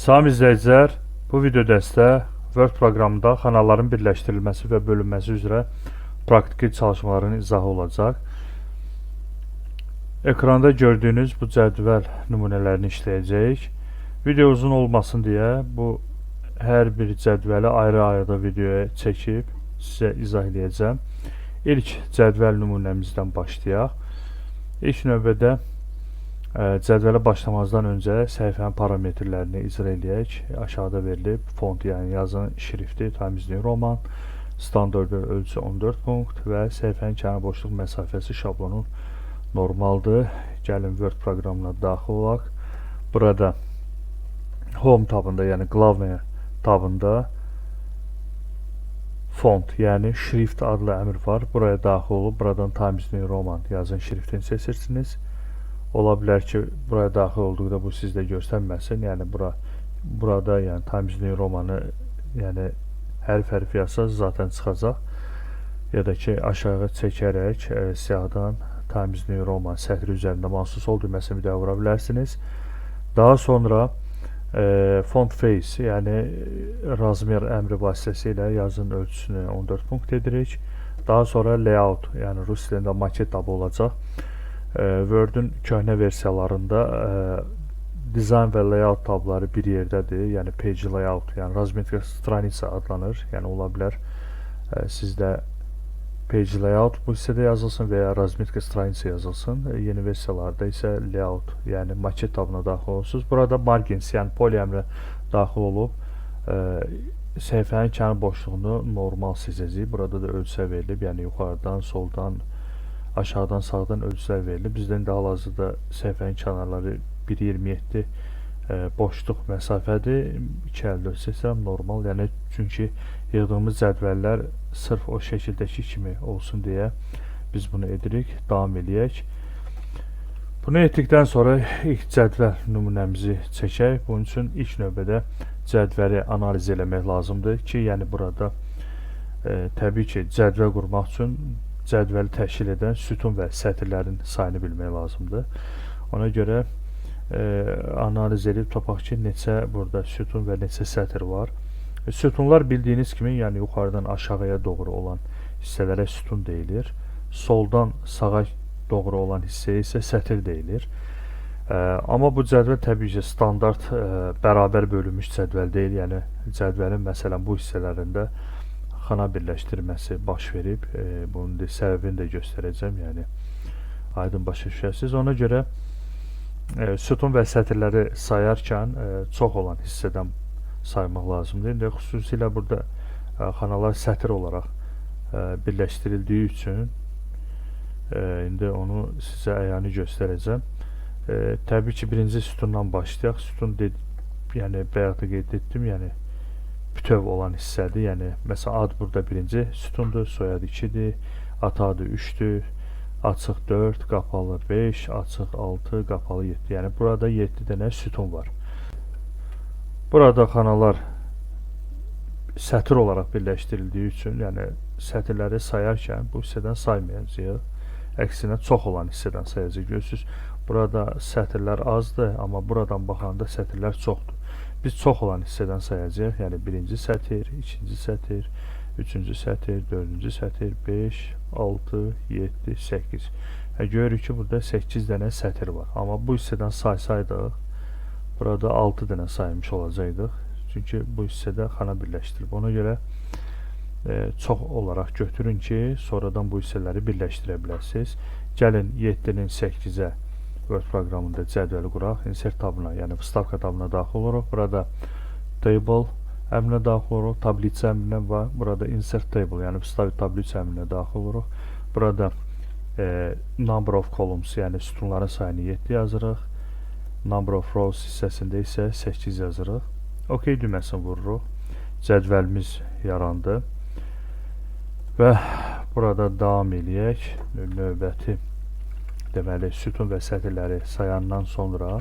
Salam izləyicilər, bu video dəstə Word proqramında xanaların birləşdirilməsi və bölünməsi üzrə praktiki çalışmaların izahı olacaq. Ekranda gördüyünüz bu cədvəl nümunələrini işləyəcəyik. Video uzun olmasın deyə bu hər bir cədvəli ayrı-ayrı videoya çəkib sizə izah edəcəm. İlk cədvəl nümunəmizdən başlayaq. İlk növbədə cədvələ başlamazdan öncə səhifənin parametrlərini icra edək. Aşağıda verilib font, yəni yazın şrifti Times New Roman, standart ölçü 14 punkt və səhifənin kənar boşluq məsafəsi şablonun normaldır. Gəlin Word proqramına daxil olaq. Burada Home tabında, yəni Qlavne tabında font, yəni şrift adlı əmr var. Buraya daxil olub, buradan Times New Roman yazın şriftini seçirsiniz. Ola bilər ki, buraya daxil olduqda bu sizdə göstərməsin. Yəni burada yəni Times New Romanı yəni hərf yazsaz zaten çıxacaq. Ya da ki, aşağı çəkərək siyahıdan Times New Roman sətri üzərində mahsus ol düyməsini bir daha vura bilərsiniz. Daha sonra font face, yəni razmer əmri vasitəsilə yazın ölçüsünü 14 punkt edirik. Daha sonra layout, yəni rus dilində maket tabı olacaq. Word-ün köhnə versiyalarında dizayn və layout tabları bir yerdədir. Yəni page layout, yəni razmetka stranitsa adlanır. Yəni ola bilər sizdə page layout bu hissədə yazılsın və ya razmetka stranitsa yazılsın. Yeni versiyalarda isə layout, yəni maket tabına daxil olursunuz. Burada margins, yəni poly əmri daxil olub səhifənin kənar boşluğunu normal seçəcəyik. Burada da ölçüsə verilib, yəni yuxarıdan, soldan, aşağıdan, sağdan ölçülər verilib. Bizdən də hal-hazırda səhifənin kənarları 1.27 boşluq məsafədir. 2.54 seçirəm, normal. Yəni çünki yığdığımız cədvəllər sırf o şəkildəki kimi olsun deyə biz bunu edirik. Davam eləyək. Bunu etdikdən sonra ilk cədvəl nümunəmizi çəkək. Bunun üçün ilk növbədə cədvəli analiz eləmək lazımdır ki, yəni burada təbii ki, cədvəl qurmaq üçün cədvəli təşkil edən sütun və sətirlərin sayını bilmək lazımdır. Ona görə analiz edib tapaq ki, neçə burada sütun və neçə sətir var. Sütunlar bildiyiniz kimi, yəni yuxarıdan aşağıya doğru olan hissələrə sütun deyilir. Soldan sağa doğru olan hissəyə isə sətir deyilir. Amma bu cədvəl təbii ki, standart bərabər bölünmüş cədvəl deyil. Yəni cədvəlin məsələn bu hissələrində xana birləşdirməsi baş verib. Bunun səbəbini də göstərəcəm. Yəni aydın başa düşəsiniz. Ona görə sütun və sətirləri sayarkən çox olan hissədən saymaq lazımdır. İndi xüsusilə burada xanalar sətir olaraq birləşdirildiyi üçün indi onu sizə əyani göstərəcəm. Təbii ki, birinci sütundan başlayaq. Sütun yəni bayaq da qeyd etdim, yəni bütöv olan hissədir. Yəni məsələn ad burada birinci sütundur, soyad 2-dir, ata adı 3-dür, açıq 4, qapalı 5, açıq 6, qapalı 7. Yəni burada 7 dənə sütun var. Burada xanalar sətir olaraq birləşdirildiyi üçün, yəni sətirləri sayarkən bu hissədən saymayacağıq. Əksinə çox olan hissədən sayacağıq. Görürsünüz, burada sətirlər azdır, amma buradan baxanda sətirlər çoxdur. Biz çox olan hissədən sayacağıq. Yəni birinci sətir, ikinci sətir, üçüncü sətir, dördüncü sətir, 5, 6, 7, 8. Görürük ki, burada 8 dənə sətir var. Amma bu hissədən saysaydıq, burada 6 dənə saymış olacaqdıq. Çünki bu hissədə xana birləşdirib. Ona görə çox olaraq götürün ki, sonradan bu hissələri birləşdirə bilərsiniz. Gəlin 7-nin 8-ə Word proqramında cədvəli quraq. Insert tabına, yəni vstavka tabına daxil oluruq. Burada table əmrinə daxil oluruq. Tablitsə əmrinə var. Burada insert table, yəni vstavit tablitsə əmrinə daxil oluruq. Burada number of columns, yəni sütunların sayını 7 yazırıq. Number of rows hissəsində isə 8 yazırıq. OK düyməsini vururuq. Cədvəlimiz yarandı. Və burada davam eləyək. Növbəti deməli, sütun və sətirləri sayandan sonra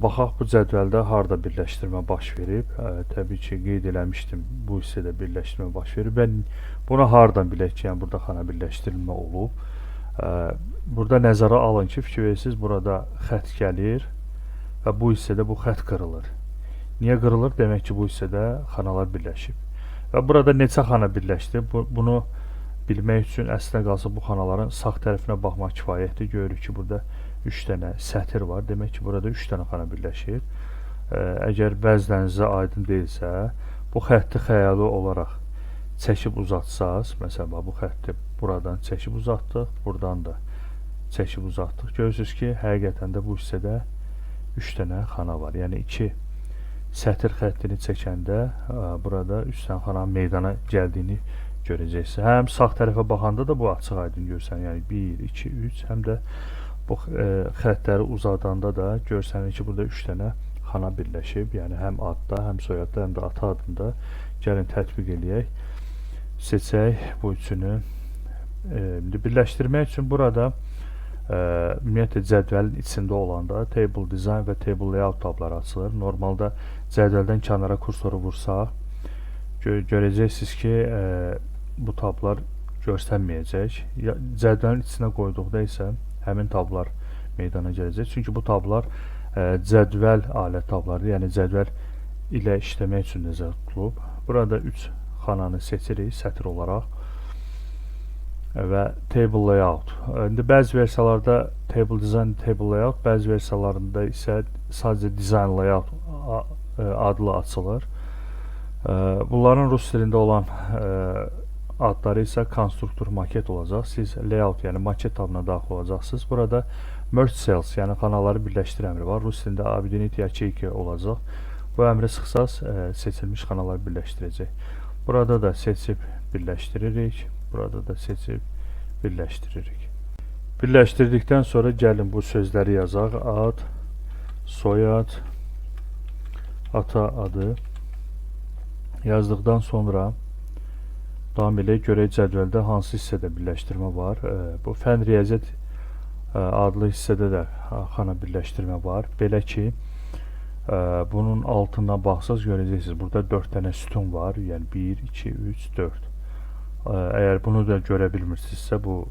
baxaq bu cədvəldə harada birləşdirmə baş verib. Təbii ki, qeyd eləmişdim, bu hissədə birləşdirmə baş verib. Və buna haradan bilək ki, yəni burada xana birləşdirilmə olub. Burada nəzərə alın ki, fikir verirsiniz, burada xətt gəlir. və bu hissədə bu xətt qırılır. Niyə qırılır? Demək ki, bu hissədə xanalar birləşib. Və burada neçə xana birləşdi? Bunu bilmək üçün əslində qalsa bu xanaların sağ tərəfinə baxmaq kifayətdir. Görürük ki, burada 3 dənə sətir var. Demək ki, burada 3 dənə xana birləşir. Əgər bəzilərinizə aydın deyilsə, bu xətti xəyali olaraq çəkib uzatsaz, məsələn, bu xətti buradan çəkib uzatdıq, buradan da çəkib uzatdıq. Görürsünüz ki, həqiqətən də bu hissədə 3 dənə xana var. Yəni 2 sətir xəttini çəkəndə burada 3 dənə xana meydana gəldiyini görəcəksiniz. Həm sağ tərəfə baxanda da bu açıq aydın görsənir. Yəni 1, 2, 3, həm də bu xəttləri uzadanda da görsənir ki, burada 3 dənə xana birləşib. Yəni həm adda, həm soyadda, həm də ata adında. Gəlin tətbiq eləyək. Seçək bu üçünü. Birləşdirmək üçün burada ümumiyyətlə cədvəlin içində olanda Table Design və Table Layout tabları açılır. Normalda cədvəldən kənara kursoru vursaq, görəcəksiniz ki, bu tablar görsənməyəcək. Cədvəlin içinə qoyduqda isə həmin tablar meydana gələcək. Çünki bu tablar cədvəl alət tablardır. Yəni cədvəl ilə işləmək üçün nəzərdə tutulub. Burada 3 xananı seçirik sətir olaraq və Table Layout. İndi bəzi versiyalarda Table Design, Table Layout, bəzi versiyalarında isə sadəcə Design Layout adlı açılır. Bunların rus dilində olan adları isə konstruktor, maket olacaq. Siz Layout, yəni maket tabına daxil olacaqsınız. Burada Merge Cells, yəni xanaları birləşdir əmri var. Rus dilində Abidinit Yacheyki olacaq. Bu əmri sıxsaz seçilmiş xanalar birləşdirəcək. Burada da seçib birləşdiririk. Burada da seçib birləşdiririk. Birləşdirdikdən sonra gəlin bu sözləri yazaq. Ad, soyad, ata adı yazdıqdan sonra davam elə görək cədvəldə hansı hissədə birləşdirmə var. Bu fən riyaziyyat adlı hissədə də xana birləşdirmə var. Belə ki, bunun altından baxsaz görəcəksiniz. Burada 4 dənə sütun var. Yəni 1, 2, 3, 4. Əgər bunu da görə bilmirsinizsə, bu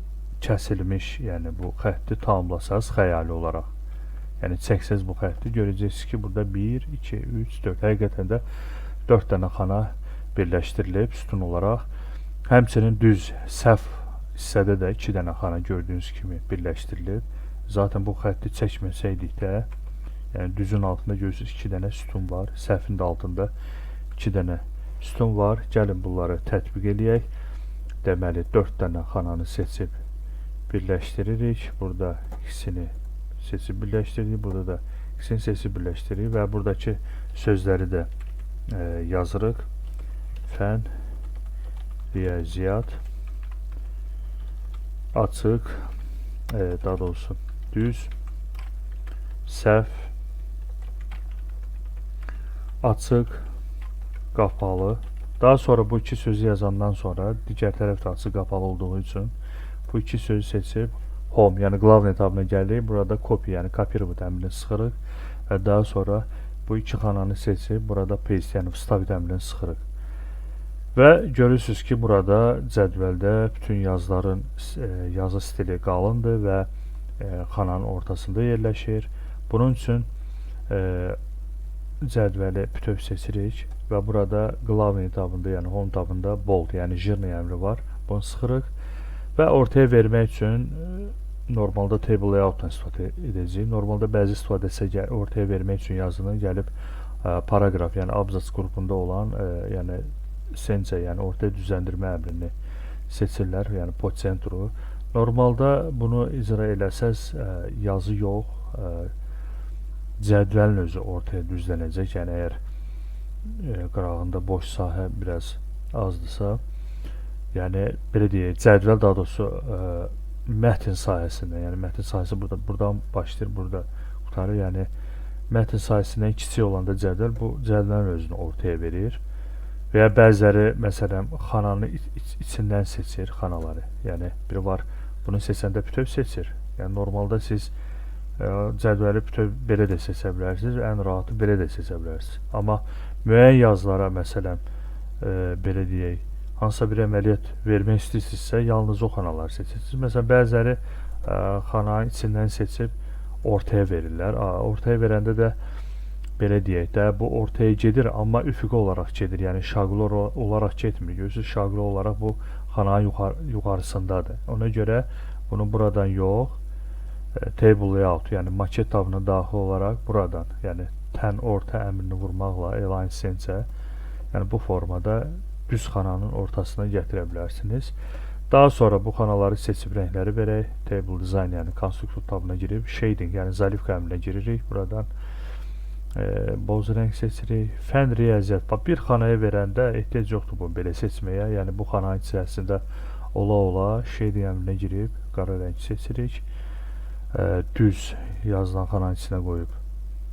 kəsilmiş, yəni bu xətti tamamlasaz xəyali olaraq, yəni çəksəz bu xətti, görəcəksiniz ki, burada 1, 2, 3, 4, həqiqətən də 4 dənə xana birləşdirilib sütun olaraq. Həmçinin düz səhv hissədə də 2 dənə xana gördüyünüz kimi birləşdirilib. Zaten bu xətti çəkməsəydik də, yəni düzün altında görürsünüz 2 dənə sütun var, səhvin də altında 2 dənə sütun var. Gəlin bunları tətbiq eləyək. Deməli 4 dənə xananı seçib birləşdiririk. Burada ikisini seçib birləşdiririk. Burada da ikisini seçib birləşdiririk və buradakı sözləri də yazırıq. Fən, riyaziyyat, açıq, daha doğrusu düz, səhv, açıq, qapalı. Daha sonra bu iki sözü yazandan sonra digər tərəf də açıq qapalı olduğu üçün bu iki sözü seçib home, yəni qlavne tabına gəlirik. Burada copy, yəni kopirovat əmrini sıxırıq və daha sonra bu iki xananı seçib burada paste, yəni vставit əmrini sıxırıq. Və görürsünüz ki, burada cədvəldə bütün yazıların yazı stili qalındır və xananın ortasında yerləşir. Bunun üçün cədvəli bütöv seçirik və burada qlavne tabında, yəni home tabında bold, yəni jирный əmri var. Bunu sıxırıq və ortaya vermək üçün normalda table layoutdan istifadə edəcəyik. Normalda bəzi istifadəçilər ortaya vermək üçün yazını gəlib paragraf, yəni abzas qrupunda olan, yəni center, yəni ortaya düzəndirmə əmrini seçirlər, yəni po centru. Normalda bunu icra eləsəz yazı yox, cədvəlin özü ortaya düzlənəcək. Yəni əgər qırağında boş sahə biraz azdırsa, yəni belə deyək, cədvəl daha doğrusu mətn sahəsində, yəni mətn sahəsi buradan başlayır, burada qutarır. Yəni mətn sahəsindən kiçik olanda cədvəl bu cədvəlin özünü ortaya verir. Və ya bəziləri məsələn xananın içindən seçir xanaları. Yəni biri var, bunu seçəndə bütöv seçir. Yəni normalda siz cədvəli bütöv belə də seçə bilərsiniz, ən rahatı belə də seçə bilərsiniz. Amma müəyyən yazılara məsələn belə deyək, hansısa bir əməliyyat vermək istəyirsinizsə, yalnız o xanaları seçirsiniz. Məsələn, bəziləri xananın içindən seçib ortaya verirlər. Ortaya verəndə də belə deyək də, bu ortaya gedir, amma üfüqi olaraq gedir. Yəni şaqlı olaraq getmir. Görürsüz, şaqlı olaraq bu xananın yuxarısındadır. Ona görə bunu buradan yox, table layout, yəni maket tabına daxil olaraq buradan, yəni tən orta əmrini vurmaqla align center, yəni bu formada düz xananın ortasına gətirə bilərsiniz. Daha sonra bu xanaları seçib rəngləri verək. Table design, yəni konstruktor tabına girib shading, yəni zalivka əmrinə giririk. Buradan boz rəng seçirik. Fən riyaziyyat. Bax, bir xanaya verəndə ehtiyac yoxdur bu belə seçməyə. Yəni bu xananın içərisində ola shading əmrinə girib qara rəng seçirik. Düz yazılan xananın içinə qoyub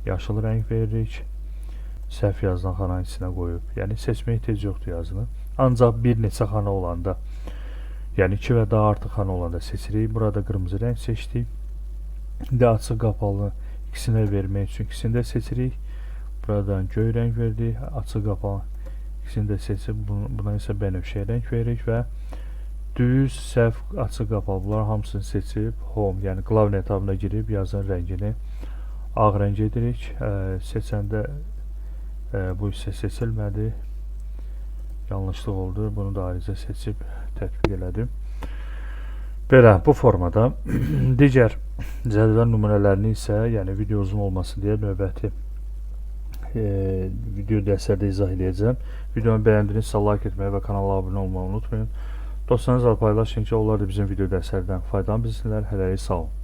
yaşıl rəng veririk. Səhv yazılan xananın içinə qoyub. Yəni seçməyə ehtiyac yoxdur yazını. Ancaq bir neçə xana olanda, yəni 2 və daha artıq xana olanda seçirik. Burada qırmızı rəng seçdik. İndi açıq qapalı ikisinə vermək üçün ikisini də seçirik. Buradan göy rəng verdik. Açıq qapalı ikisini də seçib buna isə bənövşəyə rəng veririk və düz, səhv, açıq qapalı bunlar hamısını seçib home, yəni klavye tabına girib yazın rəngini ağ rəng edirik. Seçəndə bu hissə seçilmədi. Yanlışlıq oldu. Bunu da ayrıca seçib tətbiq elədim. Belə, bu formada digər cədvəl nümunələrini isə, yəni video uzun olması deyə növbəti video dərslərdə izah edəcəm. Videonu bəyəndinizsə like etməyi və kanala abunə olmağı unutmayın. Dostlarınızla paylaşın ki, onlar da bizim video dərslərdən faydalanıb bilsinlər. Hələlik sağ olun.